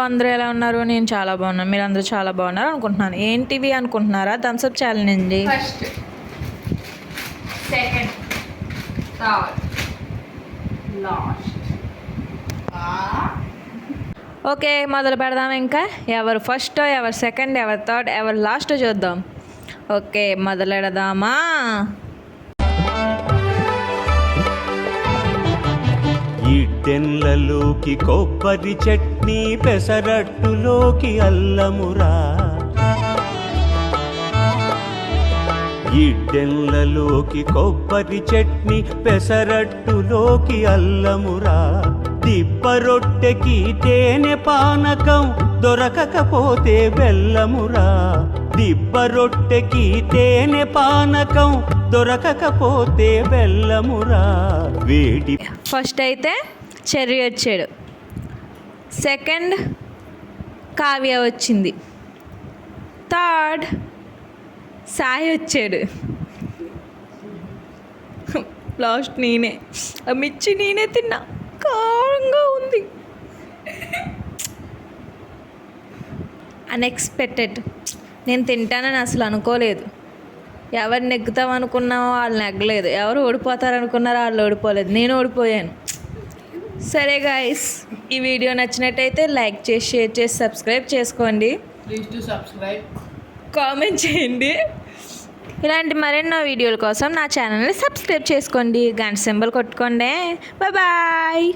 అందరూ ఎలా ఉన్నారు? నేను చాలా బాగున్నాను. మీరు అందరూ చాలా బాగున్నారు అనుకుంటున్నాను. ఏంటివి అనుకుంటున్నారా? థమ్స్అప్ ఛాలెంజ్ అండి. First, second, third, last. Okay, మొదలు పెడదాం. ఇంకా ఎవరు ఫస్ట్, ఎవరు సెకండ్, ఎవరు థర్డ్, ఎవరు లాస్ట్ చూద్దాం. ఓకే, మొదలెడదామా? ఇడ్డెన్లలోకి కొబ్బరి చట్నీ, పెసరట్టులోకి అల్లమురా. ఇడ్డెన్లలోకి కొబ్బరి చట్నీ, పెసరట్టులోకి అల్లమురా. దిబ్బ రొట్టెకి తేనె పానకం, దొరకకపోతే బెల్లమురా. దిబ్బ రొట్టెకి తేనె పానకం, దొరకకపోతే బెల్లమురా. వేడి ఫస్ట్ అయితే చెర్రీ వచ్చాడు, సెకండ్ కావ్య వచ్చింది, థర్డ్ సాయి వచ్చాడు, లాస్ట్ నేనే. ఆ మిర్చి నేనే తిన్నా, కారంగా ఉంది. అన్ఎక్స్పెక్టెడ్. నేను తింటానని అసలు అనుకోలేదు. ఎవరు నెగ్గుతాం అనుకున్నామో వాళ్ళు నెగ్గలేదు, ఎవరు ఓడిపోతారు అనుకున్నారో వాళ్ళు ఓడిపోలేదు, నేను ఓడిపోయాను. సరే గాయస్, ఈ వీడియో నచ్చినట్టయితే లైక్ చేసి, షేర్ చేసి, సబ్స్క్రైబ్ చేసుకోండి. ప్లీజ్ టు సబ్స్క్రైబ్, కామెంట్ చేయండి. ఇలాంటి మరెన్నో వీడియోల కోసం నా ఛానల్ని సబ్స్క్రైబ్ చేసుకోండి, గంట సింబల్ కొట్టుకోండి. Bye bye.